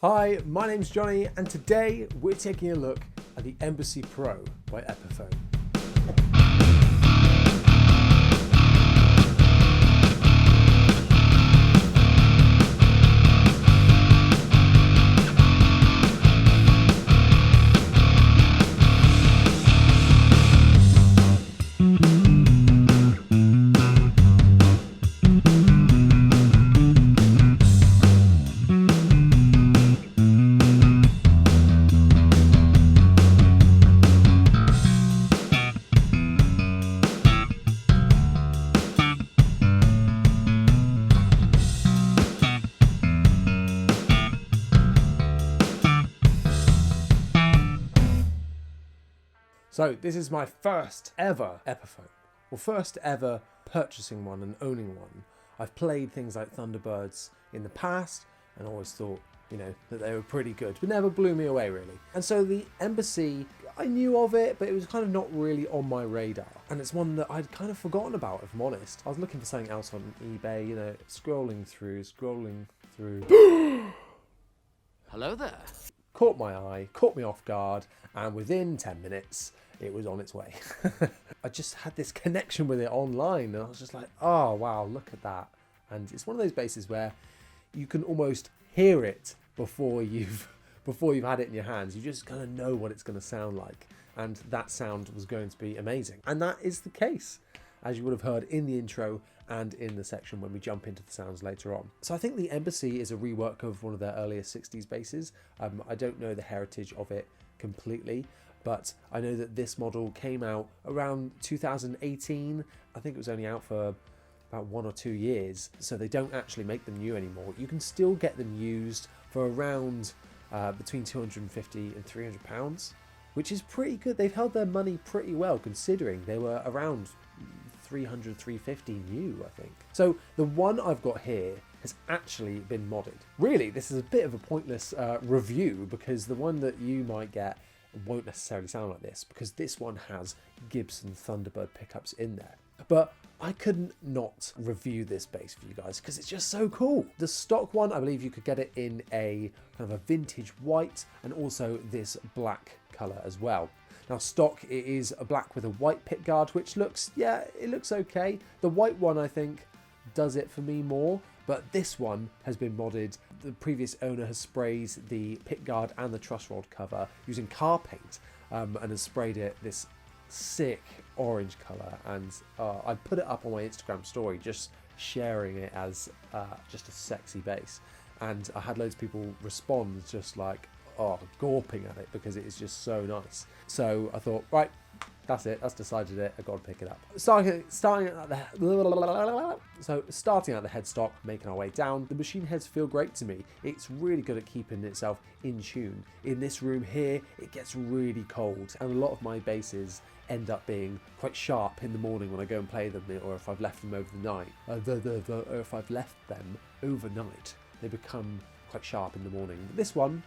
Hi, my name's Johnny, and today we're taking a look at the Embassy Pro by Epiphone. So this is my first ever Epiphone. Well, first ever purchasing one and owning one. I've played things like Thunderbirds in the past and always thought, that they were pretty good, but never blew me away really. And so the Embassy, I knew of it, but it was kind of not really on my radar. And it's one that I'd kind of forgotten about, if I'm honest. I was looking for something else on eBay, scrolling through. Hello there. Caught my eye, caught me off guard, and within 10 minutes, it was on its way. I just had this connection with it online, and I was just like, oh wow, look at that. And it's one of those basses where you can almost hear it before you've had it in your hands. You just kind of know what it's going to sound like, and that sound was going to be amazing. And that is the case, as you would have heard in the intro and in the section when we jump into the sounds later on. So I think the Embassy is a rework of one of their earlier 60s basses. I don't know the heritage of it completely, but I know that this model came out around 2018. I think it was only out for about 1 or 2 years, so they don't actually make them new anymore. You can still get them used for around between 250 and 300 pounds, which is pretty good. They've held their money pretty well considering they were around 300, 350 new, I think. So the one I've got here has actually been modded. Really, this is a bit of a pointless review, because the one that you might get won't necessarily sound like this, because this one has Gibson Thunderbird pickups in there. But I couldn't not review this bass for you guys because it's just so cool. The stock one, I believe you could get it in a kind of a vintage white and also this black color as well. Now stock, it is a black with a white pickguard, which looks, it looks okay. The white one, I think, does it for me more, but this one has been modded. The previous owner has sprayed the pickguard and the truss rod cover using car paint and has sprayed it this sick orange color, and I put it up on my Instagram story, just sharing it as just a sexy bass, and I had loads of people respond just like, gawping at it because it is just so nice. So I thought, right, that's it, that's decided it, I've got to pick it up. Starting at the headstock, making our way down, the machine heads feel great to me. It's really good at keeping itself in tune. In this room here, it gets really cold, and a lot of my basses end up being quite sharp in the morning when I go and play them, or if I've left them over the night, or if I've left them overnight, they become quite sharp in the morning. But this one,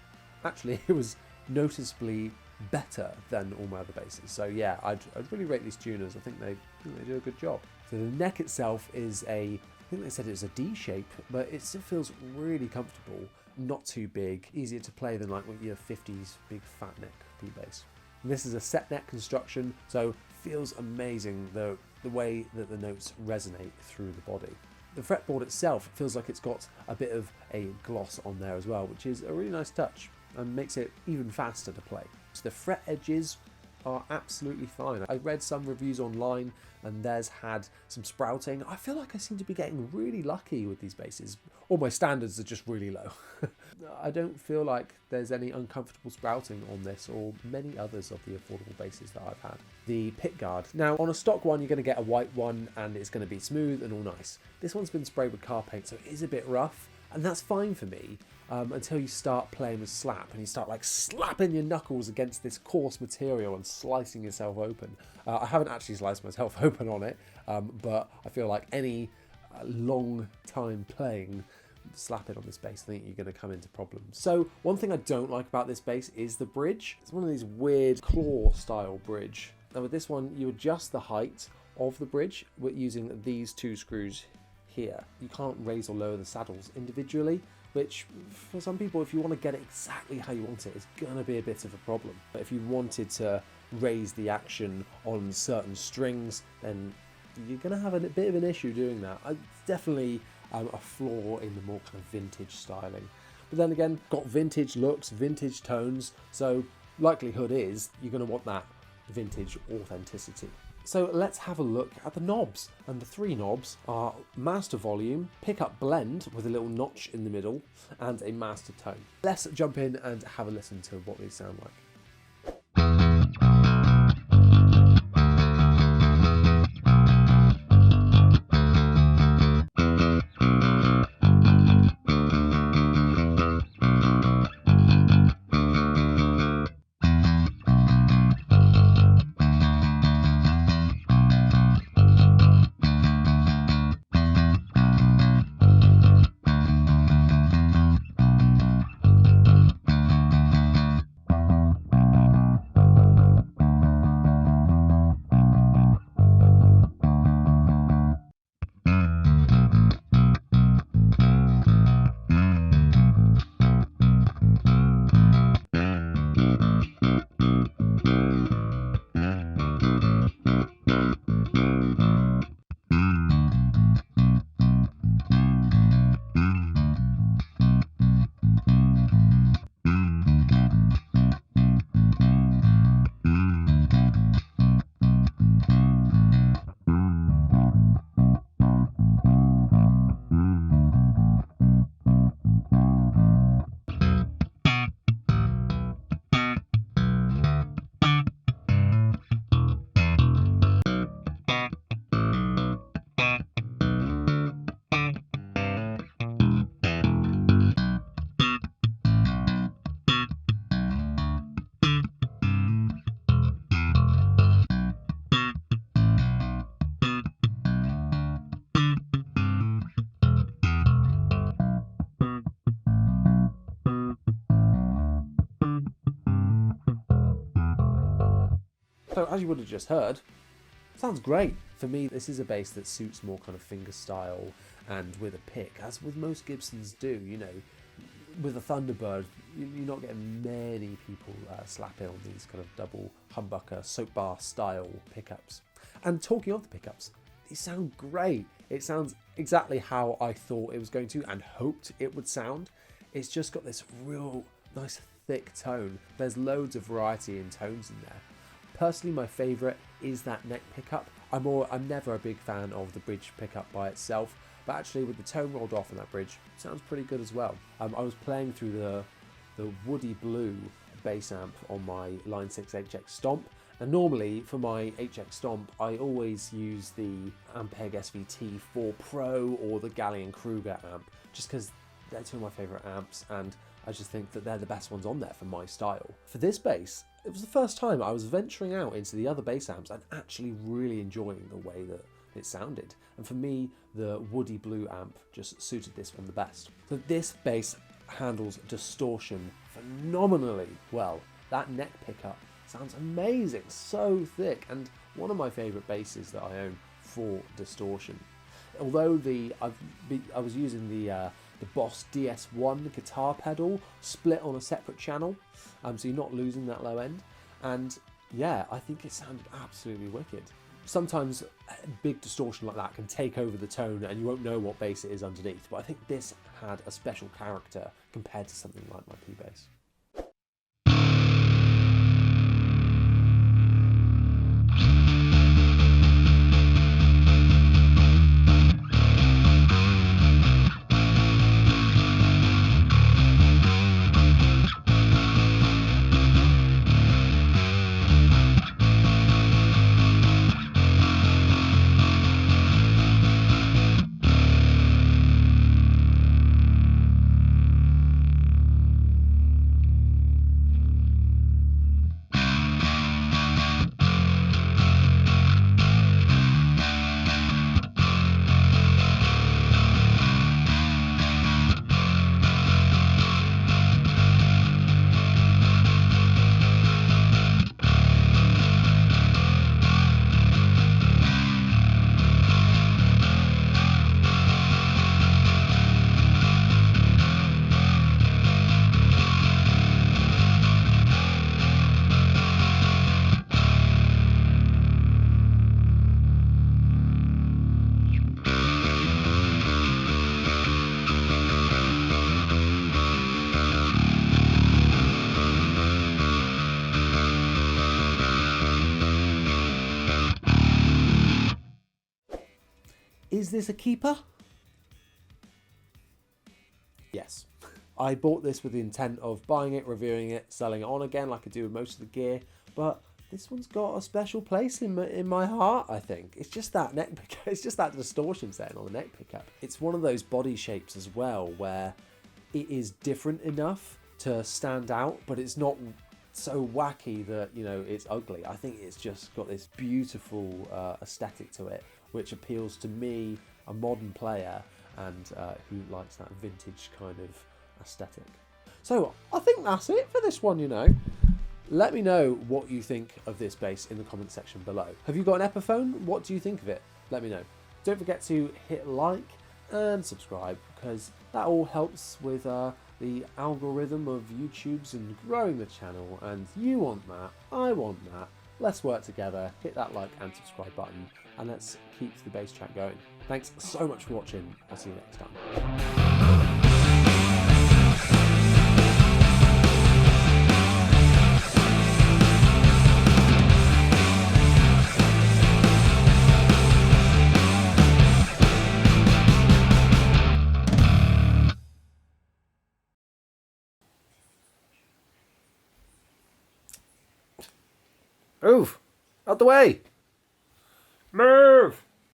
actually, it was noticeably better than all my other basses. So yeah, I'd really rate these tuners. I think they do a good job. So the neck itself is I think they said it was a D shape, but it still feels really comfortable, not too big, easier to play than like your 50s big fat neck P bass. And this is a set neck construction, so feels amazing the way that the notes resonate through the body. The fretboard itself feels like it's got a bit of a gloss on there as well, which is a really nice touch and makes it even faster to play. So the fret edges are absolutely fine. I read some reviews online and theirs had some sprouting. I feel like I seem to be getting really lucky with these basses. All my standards are just really low. I don't feel like there's any uncomfortable sprouting on this or many others of the affordable basses that I've had. The pickguard. Now on a stock one, you're going to get a white one and it's going to be smooth and all nice. This one's been sprayed with car paint, so it is a bit rough, and that's fine for me. Until you start playing with slap and you start like slapping your knuckles against this coarse material and slicing yourself open. I haven't actually sliced myself open on it, but I feel like any long time playing, slapping on this bass, I think you're going to come into problems. So one thing I don't like about this bass is the bridge. It's one of these weird claw style bridge. Now with this one, you adjust the height of the bridge using these two screws here. You can't raise or lower the saddles individually, which for some people, if you want to get it exactly how you want it, it's going to be a bit of a problem. But if you wanted to raise the action on certain strings, then you're going to have a bit of an issue doing that. It's definitely a flaw in the more kind of vintage styling. But then again, got vintage looks, vintage tones, so likelihood is you're going to want that vintage authenticity. So let's have a look at the knobs. And the 3 knobs are master volume, pickup blend with a little notch in the middle, and a master tone. Let's jump in and have a listen to what these sound like. So as you would have just heard, sounds great. For me, this is a bass that suits more kind of fingerstyle and with a pick, as with most Gibsons do. You know, with a Thunderbird, you're not getting many people slapping on these kind of double humbucker soap bar style pickups. And talking of the pickups, these sound great. It sounds exactly how I thought it was going to and hoped it would sound. It's just got this real nice thick tone. There's loads of variety in tones in there. Personally, my favourite is that neck pickup. I'm never a big fan of the bridge pickup by itself, but actually with the tone rolled off on that bridge, it sounds pretty good as well. I was playing through the Woody Blue bass amp on my Line 6 HX Stomp, and normally for my HX Stomp I always use the Ampeg SVT 4 Pro or the Galleon Kruger amp, just because they're two of my favourite amps and I just think that they're the best ones on there for my style. For this bass, it was the first time I was venturing out into the other bass amps and actually really enjoying the way that it sounded. And for me, the Woody Blue amp just suited this one the best. So this bass handles distortion phenomenally well. That neck pickup sounds amazing, so thick, and one of my favourite basses that I own for distortion. Although I was using the Boss DS1 guitar pedal split on a separate channel, so you're not losing that low end, and yeah, I think it sounded absolutely wicked. Sometimes a big distortion like that can take over the tone and you won't know what bass it is underneath, but I think this had a special character compared to something like my P-Bass. Is this a keeper? Yes. I bought this with the intent of buying it, reviewing it, selling it on again like I do with most of the gear, but this one's got a special place in my heart, I think. It's just that neck pickup, it's just that distortion setting on the neck pickup. It's one of those body shapes as well where it is different enough to stand out, but it's not so wacky that, you know, it's ugly. I think it's just got this beautiful aesthetic to it, which appeals to me, a modern player, and who likes that vintage kind of aesthetic. So I think that's it for this one, you know. Let me know what you think of this bass in the comment section below. Have you got an Epiphone? What do you think of it? Let me know. Don't forget to hit like and subscribe, because that all helps with the algorithm of YouTube's and growing the channel, and you want that, I want that. Let's work together, hit that like and subscribe button, and let's keep the bass chat going. Thanks so much for watching. I'll see you next time. Move! Out the way! Move!